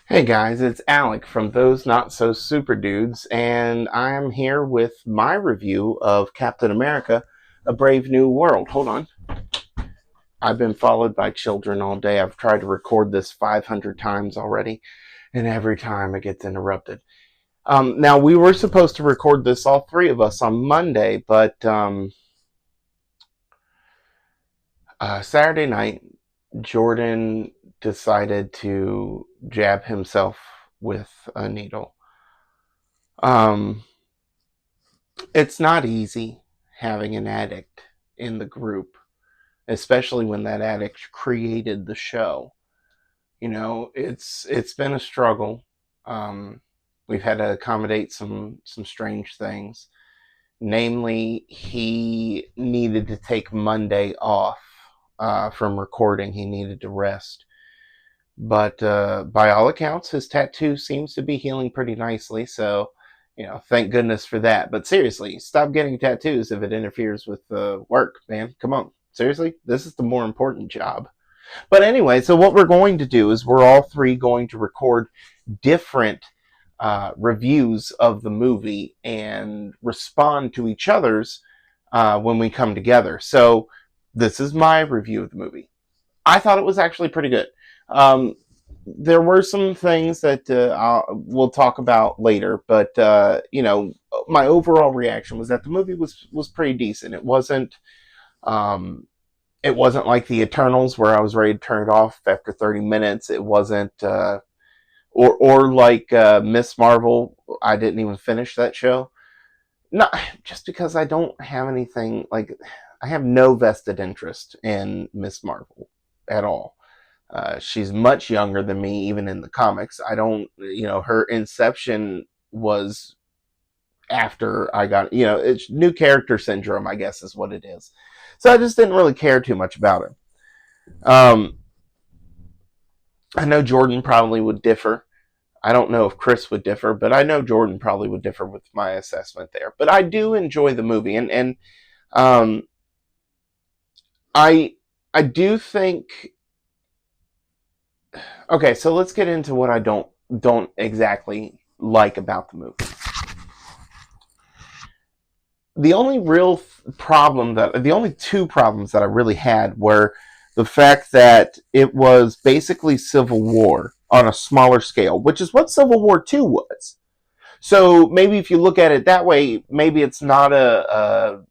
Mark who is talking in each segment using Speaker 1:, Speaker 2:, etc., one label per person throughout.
Speaker 1: Hey guys, it's Alec from Those Not So Super Dudes, and I'm here with my review of Captain America: A Brave New World. Hold on. I've been followed by children all day. I've tried to record this 500 times already, and every time it gets interrupted. Now, we were supposed to record this, all three of us, on Monday, but Saturday night, Jordan decided to jab himself with a needle. Um, it's not easy having an addict in the group, especially when that addict created the show. It's been a struggle. Um, we've had to accommodate some strange things. Namely, he needed to take Monday off from recording. He needed to rest. But by all accounts, his tattoo seems to be healing pretty nicely. So, thank goodness for that. But seriously, stop getting tattoos if it interferes with work, man. Come on. Seriously, this is the more important job. But anyway, so what we're going to do is we're all three going to record different reviews of the movie and respond to each other's when we come together. So this is my review of the movie. I thought it was actually pretty good. Um, there were some things that we'll talk about later, but my overall reaction was that the movie was pretty decent. Um, it wasn't like the Eternals where I was ready to turn it off after 30 minutes. It wasn't or like Miss Marvel. I didn't even finish that show. Not just because I don't have anything like I have no vested interest in Miss Marvel at all. She's much younger than me, even in the comics. I don't, her inception was after I got, it's new character syndrome, I guess is what it is. So I just didn't really care too much about her. Um, I know Jordan probably would differ. I don't know if Chris would differ, but I know Jordan probably would differ with my assessment there. But I do enjoy the movie, and um, I I do think. Okay, so let's get into what I don't exactly like about the movie. The only real problem that the only two problems that I really had were the fact that it was basically Civil War on a smaller scale, which is what Civil War 2 was. So maybe if you look at it that way, maybe it's not a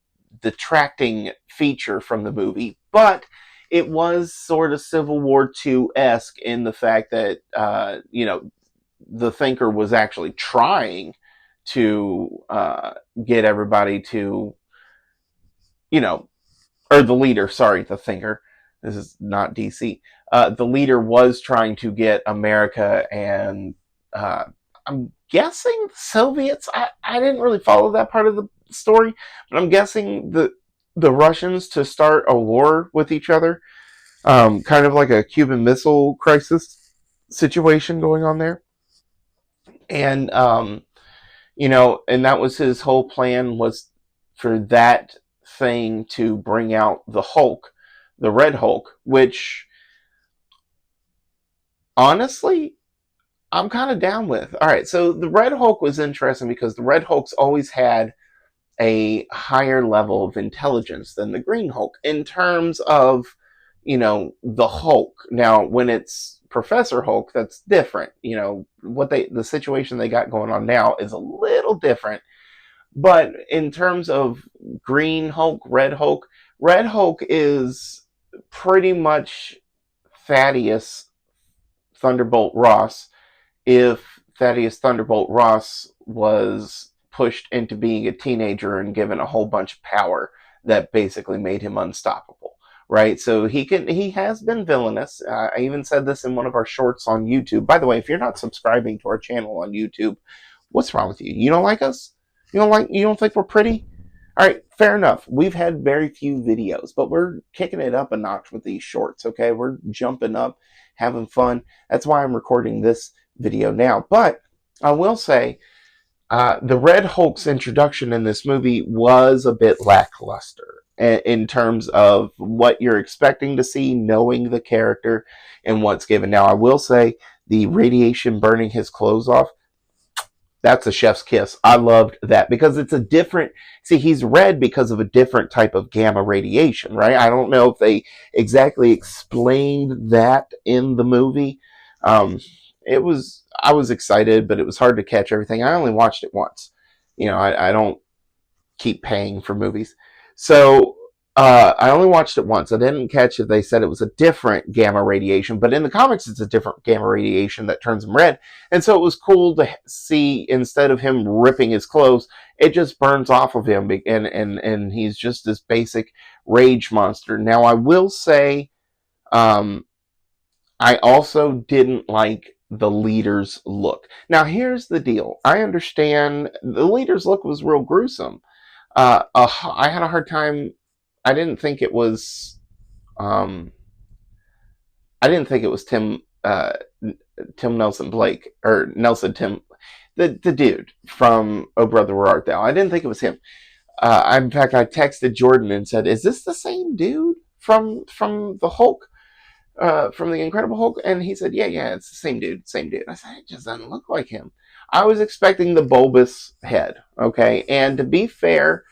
Speaker 1: detracting feature from the movie, but it was sort of Civil War 2 esque in the fact that, the thinker was actually trying to get everybody to, you know, or the leader, sorry, the thinker. This is not DC. The leader was trying to get America and I'm guessing the Soviets. I didn't really follow that part of the story, but I'm guessing the Russians to start a war with each other, kind of like a Cuban Missile Crisis situation going on there, and and that was his whole plan was for that thing to bring out the Hulk, the Red Hulk, which honestly I'm kind of down with. All right, so the Red Hulk was interesting because the Red Hulk's always had a higher level of intelligence than the Green Hulk in terms of, the Hulk. Now, when it's Professor Hulk, that's different. The situation they got going on now is a little different. But in terms of Green Hulk, Red Hulk is pretty much Thaddeus Thunderbolt Ross if Thaddeus Thunderbolt Ross was pushed into being a teenager and given a whole bunch of power that basically made him unstoppable. Right, so he has been villainous. I even said this in one of our shorts on YouTube. By the way, if you're not subscribing to our channel on YouTube, what's wrong with you? You don't like us? You don't think we're pretty? All right, fair enough. We've had very few videos, but we're kicking it up a notch with these shorts, okay? We're jumping up, having fun. That's why I'm recording this video now. But I will say, the Red Hulk's introduction in this movie was a bit lackluster. in terms of what you're expecting to see, knowing the character, and what's given. Now, I will say the radiation burning his clothes off, that's a chef's kiss. I loved that because it's a different. See, he's red because of a different type of gamma radiation, right? I don't know if they exactly explained that in the movie. Um, it was. I was excited, but it was hard to catch everything. I only watched it once. I don't keep paying for movies. So I only watched it once. I didn't catch it. They said it was a different gamma radiation, but in the comics, it's a different gamma radiation that turns him red. And so it was cool to see instead of him ripping his clothes, it just burns off of him, and he's just this basic rage monster. Now, I will say, um, I also didn't like the leader's look. Now, here's the deal. I understand the leader's look was real gruesome. I had a hard time. I didn't think it was. Um, I didn't think it was Tim Nelson Blake or Nelson Tim, the dude from Oh Brother Where Art Thou. I didn't think it was him. In fact, I texted Jordan and said, "Is this the same dude from the Hulk?" From the Incredible Hulk, and he said, "Yeah, it's the same dude, same dude." I said, "It just doesn't look like him." I was expecting the bulbous head, okay, and to be fair,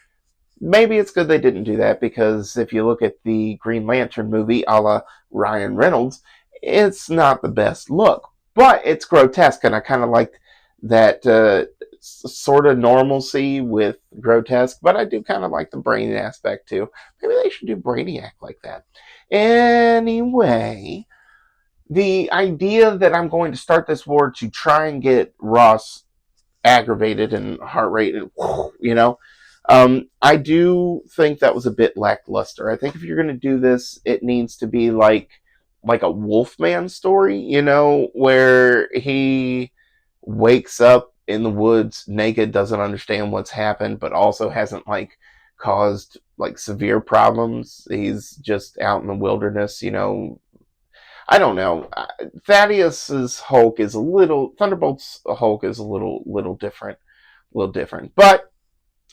Speaker 1: maybe it's good they didn't do that because if you look at the Green Lantern movie a la Ryan Reynolds, it's not the best look, but it's grotesque, and I kind of liked that sort of normalcy with grotesque, but I do kind of like the brain aspect too. Maybe they should do Brainiac like that. Anyway, the idea that I'm going to start this war to try and get Ross aggravated and heart rate and I do think that was a bit lackluster. I think if you're going to do this, it needs to be like a Wolfman story, where he wakes up in the woods naked, doesn't understand what's happened, but also hasn't caused severe problems. He's just out in the wilderness, I don't know. Thaddeus's Hulk is a little Thunderbolt's Hulk is a little different, but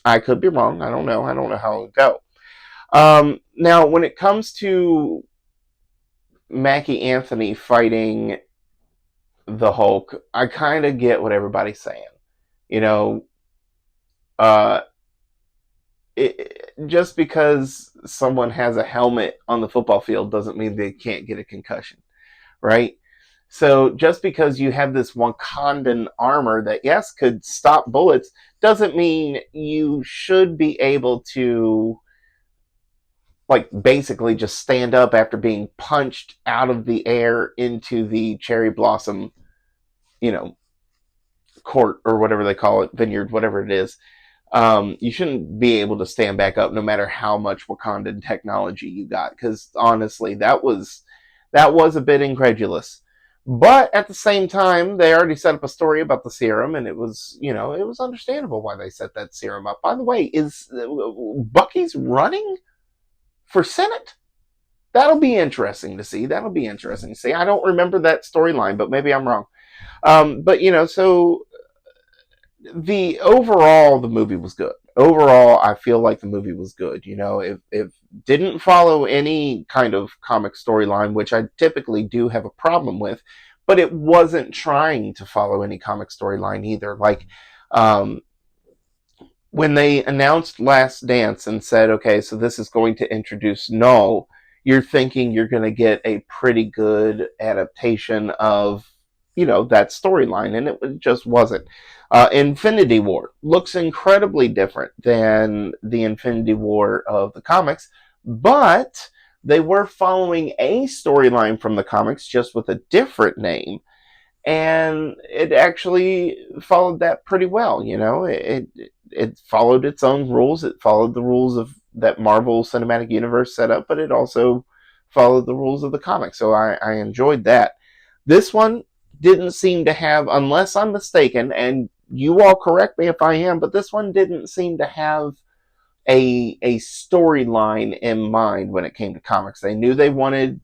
Speaker 1: I could be wrong. I don't know. I don't know how it would go. Now, when it comes to Mackie Anthony fighting the Hulk, I kind of get what everybody's saying. You know, uh, just because someone has a helmet on the football field doesn't mean they can't get a concussion, right? So just because you have this Wakandan armor that, yes, could stop bullets, doesn't mean you should be able to, basically just stand up after being punched out of the air into the cherry blossom, you know, court or whatever they call it, vineyard, whatever it is. You shouldn't be able to stand back up no matter how much Wakandan technology you got, because honestly, that was a bit incredulous. But at the same time, they already set up a story about the serum, and it was understandable why they set that serum up. By the way, is Bucky's running for Senate? That'll be interesting to see. I don't remember that storyline, but maybe I'm wrong. But so the movie was good. Overall, I feel like the movie was good. If didn't follow any kind of comic storyline, which I typically do have a problem with, but it wasn't trying to follow any comic storyline either. Um, when they announced Last Dance and said, okay, so this is going to introduce Null, you're thinking you're going to get a pretty good adaptation of, that storyline, and it just wasn't. Infinity War looks incredibly different than the Infinity War of the comics, but they were following a storyline from the comics just with a different name, and it actually followed that pretty well. It followed its own rules. It followed the rules of that Marvel Cinematic Universe set up, but it also followed the rules of the comics. So I enjoyed that. This one didn't seem to have, unless I'm mistaken, and you all correct me if I am, but this one didn't seem to have a storyline in mind when it came to comics. They knew they wanted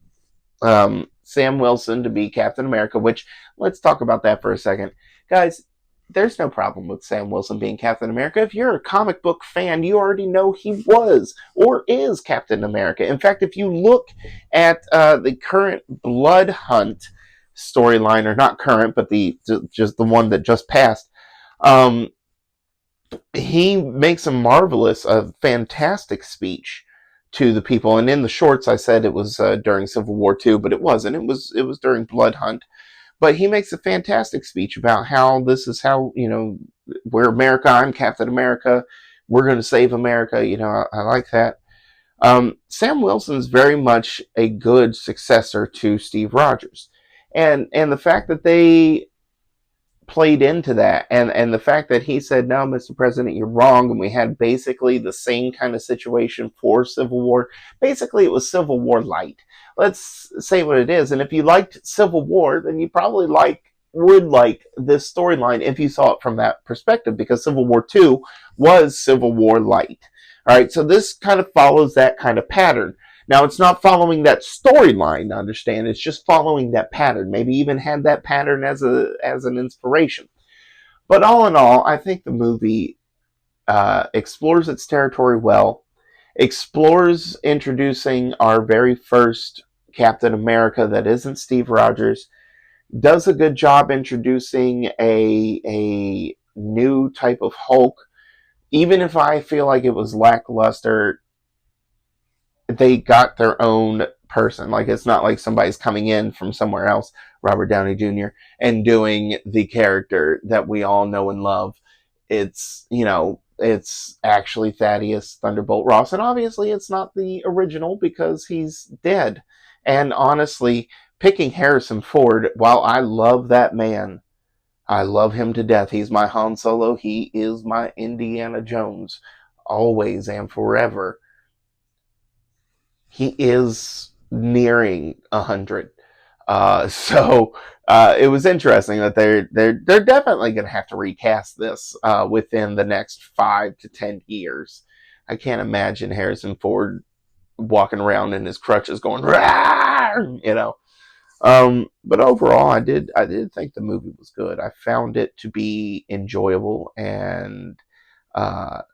Speaker 1: Sam Wilson to be Captain America, which, let's talk about that for a second. Guys, there's no problem with Sam Wilson being Captain America. If you're a comic book fan, you already know he was or is Captain America. In fact, if you look at the current Blood Hunt storyline, or not current, but just the one that just passed, um, he makes a fantastic speech to the people. And in the shorts, I said it was during Civil War II, but it wasn't. It was during Blood Hunt. But he makes a fantastic speech about how this is how, we're America, I'm Captain America, we're going to save America. I like that. Sam Wilson's very much a good successor to Steve Rogers. And the fact that they played into that, and the fact that he said, no, Mr. President, you're wrong, and we had basically the same kind of situation for Civil War. Basically, it was Civil War light. Let's say what it is. And if you liked Civil War, then you probably would like this storyline if you saw it from that perspective, because Civil War 2 was Civil War light. All right, so this kind of follows that kind of pattern. Now, it's not following that storyline, understand. It's just following that pattern. Maybe even had that pattern as an inspiration. But all in all, I think the movie explores its territory well, explores introducing our very first Captain America that isn't Steve Rogers, does a good job introducing a new type of Hulk. Even if I feel like it was lackluster, they got their own person. Like, it's not like somebody's coming in from somewhere else, Robert Downey Jr., and doing the character that we all know and love. It's actually Thaddeus Thunderbolt Ross. And obviously it's not the original because he's dead. And honestly, picking Harrison Ford, while I love that man, I love him to death. He's my Han Solo. He is my Indiana Jones. Always and forever. He is nearing 100. So it was interesting that they're definitely going to have to recast this within the next 5 to 10 years. I can't imagine Harrison Ford walking around in his crutches going, Rawr! But overall, I did think the movie was good. I found it to be enjoyable, and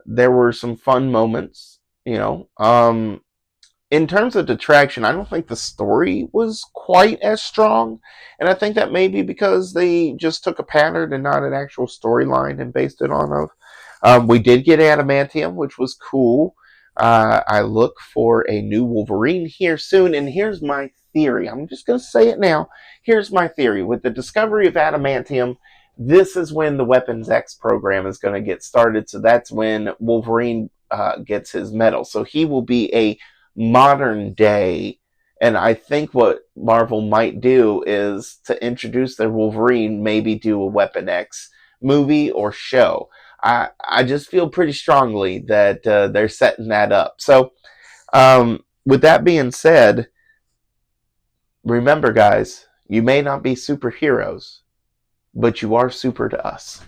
Speaker 1: there were some fun moments. In terms of detraction, I don't think the story was quite as strong. And I think that may be because they just took a pattern and not an actual storyline and based it on of. We did get Adamantium, which was cool. I look for a new Wolverine here soon. And here's my theory. I'm just going to say it now. Here's my theory. With the discovery of Adamantium, this is when the Weapons X program is going to get started. So that's when Wolverine gets his medal. So he will be a modern day, and I think what Marvel might do is to introduce their Wolverine, maybe do a Weapon X movie or show. I just feel pretty strongly that they're setting that up. So with that being said, remember guys, you may not be superheroes, but you are super to us.